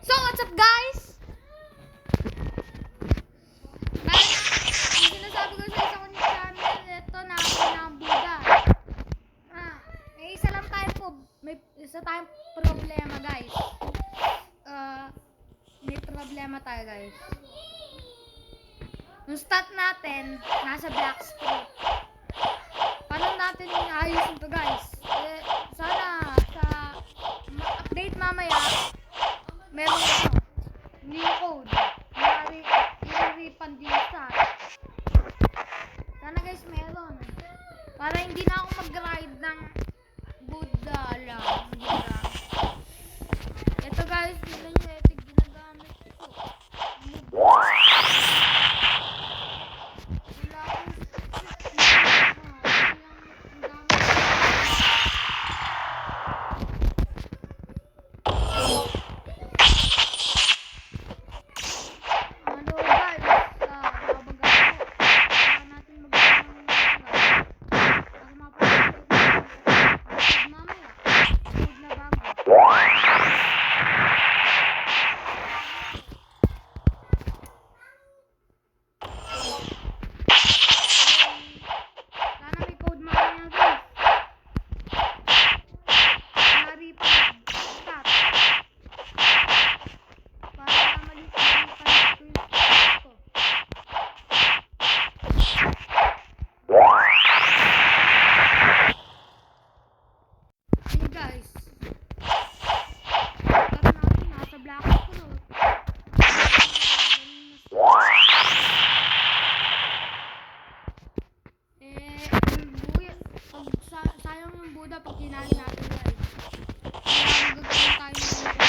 So, what's up guys? Yung sinasabi ko sa isa kong channel, ito na ako ng Buddha. May isa lang may isa tayong problema guys. May problema tayo guys. Yung stat natin, nasa black screen. Paano natin ayusin to guys? Sana sa update mamaya, meron new code. I-refund yung stat. Sana guys meron. Para hindi na ako mag-ride ng Buddha lang. Ito guys, yun yung epic ginagamit ko. Sayang yung Buddha pag kinain natin guys. Kaya magagawin tayo ng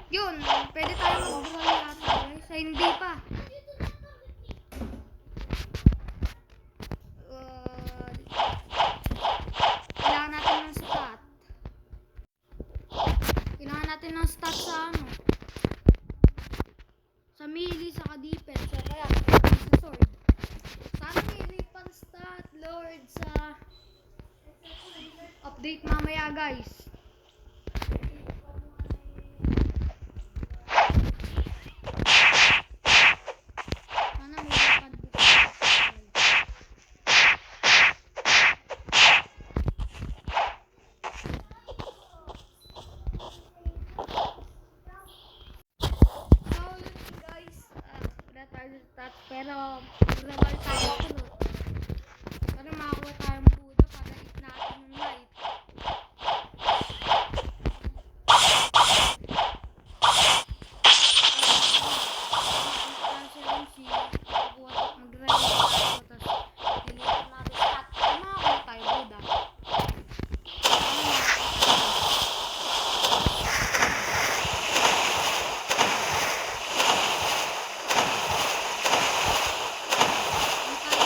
yun, pwede tayo mag-draw yata guys. Ay, hindi pa. Kailangan natin ng stat. Kailangan natin ng stat sa ano? Sa melee, sa defense, o kaya sa sword. Sana may pang stat, Lord, sa update mamaya guys. Pero rawal tayo sunod para makakuha tayong Buddha para hit natin yung light. Ang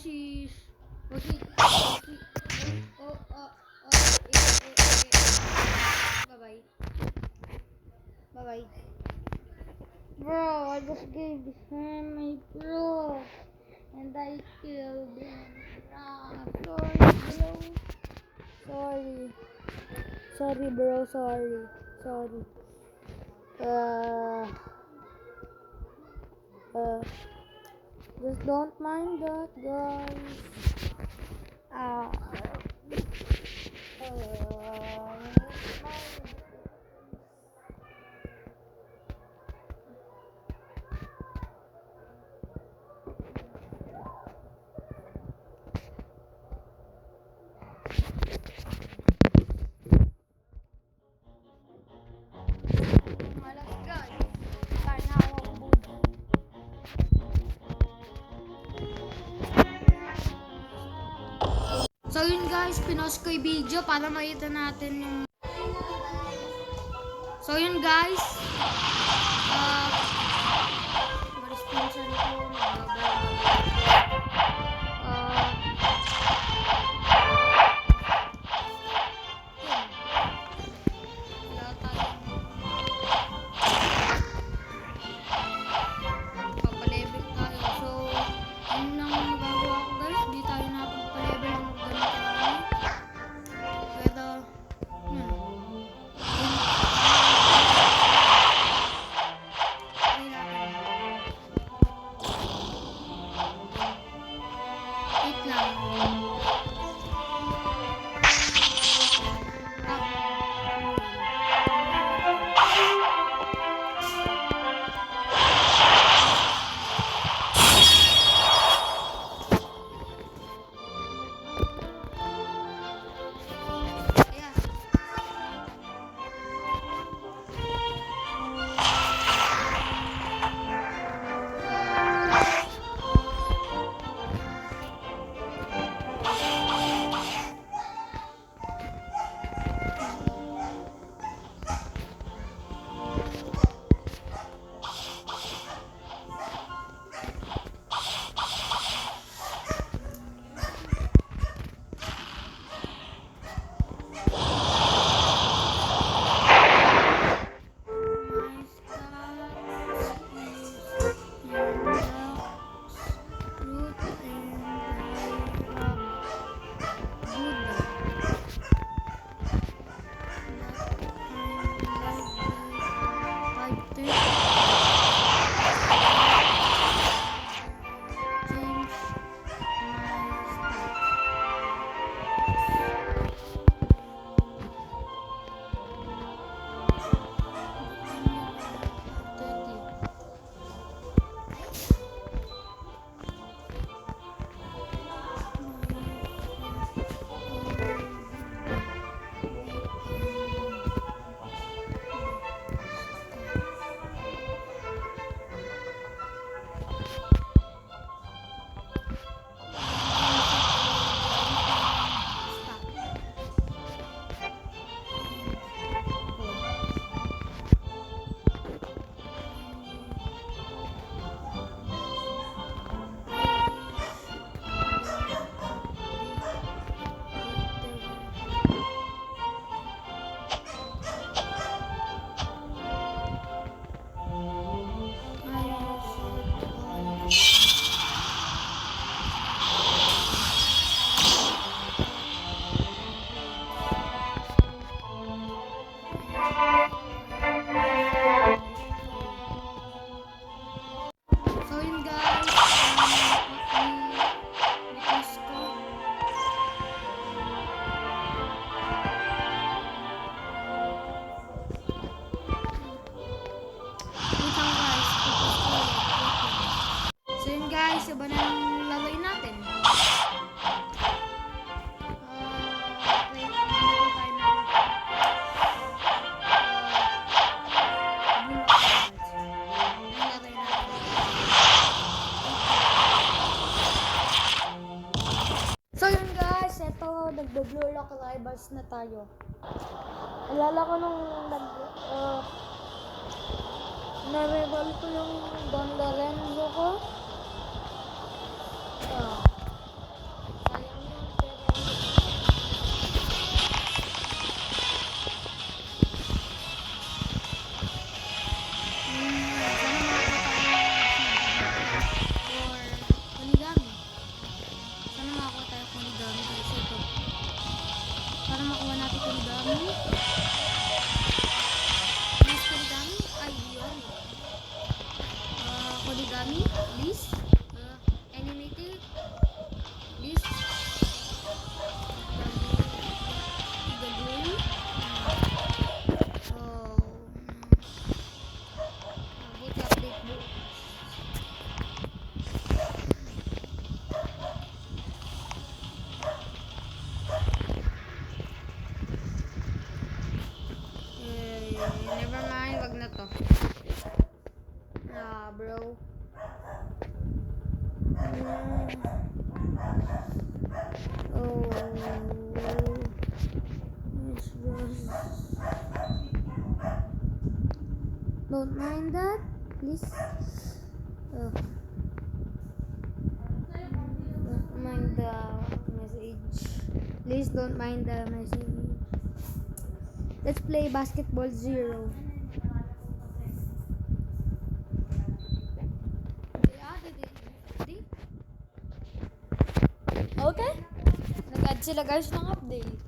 sheesh. Oh, shit. Oh, shit. Bye-bye. Bye-bye. Bro, I just gave him a bro. And I killed him. Sorry, bro. Sorry. Sorry, bro. Sorry. Sorry. Just don't mind that, guys. Uh, malas, guys. Tayo na ako ang Buddha. So yun guys, pinost ko yung video para makita natin yung... So yun guys, ma-responsan ko, wala tayong papalevel tayo. So, yun lang magagawa ko guys, di tayo napapalevel ng ganito kami. Pero, wait lang. Ayan. So yun guys, request ko. Wait lang guys, request ko. So yun guys, iba na yung lalain natin. Play tayo ng blue cards. Yung lalain natin. So yun guys, eto nagbe-blue lock rivals na tayo. Alala ko nung na-reroll ko yung Don Lorenzo ko. Oh, it's just... Don't mind that, please. Oh. Don't mind the message. Please don't mind the message. Let's play Basketball Zero. Okay. Nag-add sila guys ng update.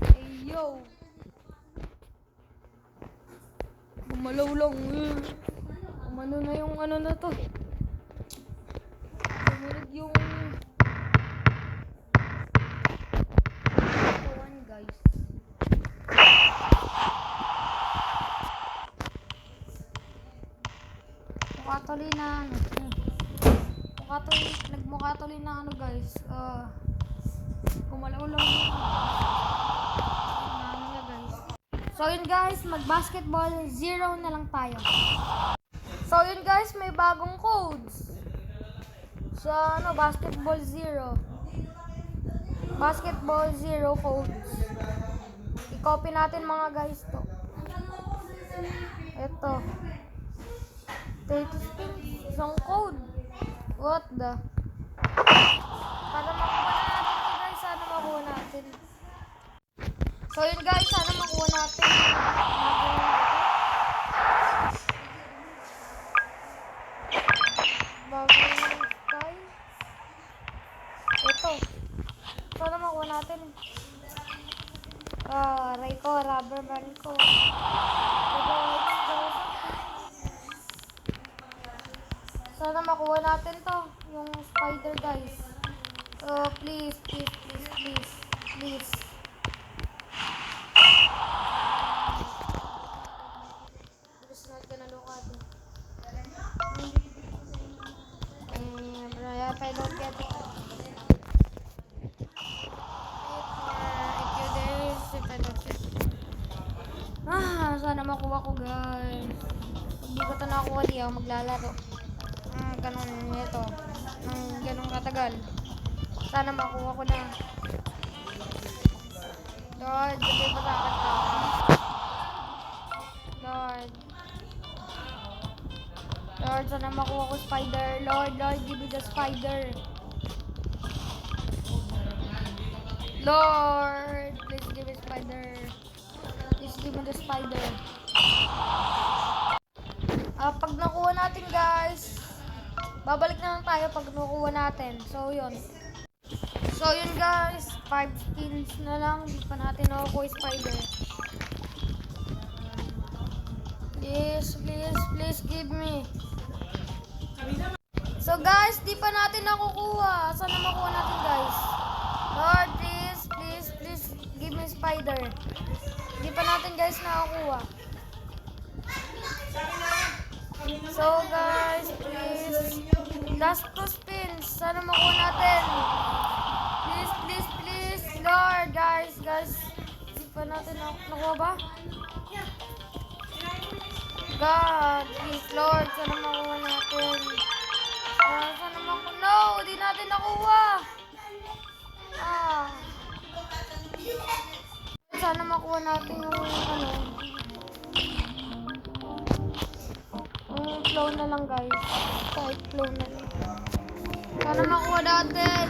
Hey yo. Gumalaw lang. Umano na yung ano na to. Sumunod yung one guys. Mukha na ano. Nagmukha tuloy na ano guys. Gumalaw lang yung ano na guys. So yun guys, mag-basketball zero na lang tayo. So yun guys, may bagong codes. Sa ano, basketball zero. Basketball zero codes. I-copy natin mga guys to. Ito. 30 spins. Isang code. What the? Para makuha na natin ito guys. Sana makuha natin. So yun guys, sana makuha natin. Bagong sky. Ito. Sana makuha natin. Aray ko, rubber band ko. Sana makuha natin to. Yung spider guys. Please, please, please, please. Please. It's not gonna look at it. Bro, if I don't get it. Sana makuha ko guys. Pag di ko ito nakuha, di ako maglalaro. Ganun ito. Ganun katagal. Sana makuha ko na. Lord, bigay mo sa akin to. Lord. Lord, sana makuha ko spider. Lord, give me the spider. Lord, please give me spider. Please give me the spider. Pag nakuha natin guys, babalik na lang tayo pag nakuha natin. So yun. So yun guys, 5 skins na lang. Hindi pa natin nakukuha yung spider. Please, please, please give me. So guys, di pa natin nakukuha. Sana makuha natin guys. Lord, please, please, please give me spider. Di pa natin guys nakukuha. So guys, please, last 2 spins. Sana makuha natin. Please, please, please. Lord, guys. Di pa natin nakuha ba? God, please, Lord. Sana makuha natin. Sana makuha. No, di natin nakuha. Sana makuha natin yung ano. Flow na lang guys. Kahit flow na lang. Sana makuha natin.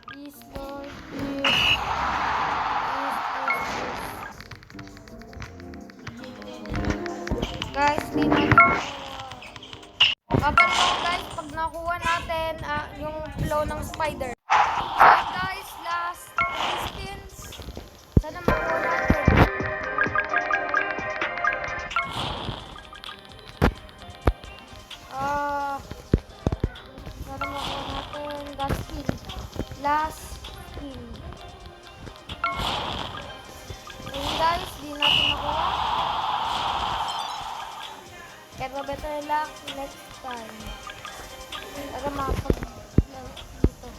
Please Lord. Please. Guys, di natin nakuha. Babalik ako guys pag nakuha natin yung flow ng spider. So guys, last 3 spins. Sana makuha natin. Sana makuha natin. Last spin. So guys, di natin nakuha. Pero better luck next time. Para makapag dito.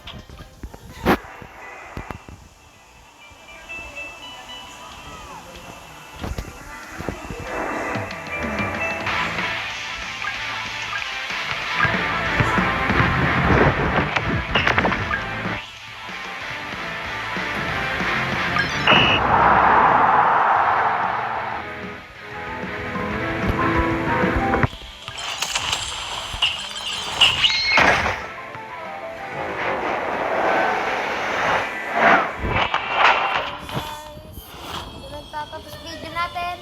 matatapos video natin.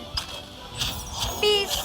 Peace!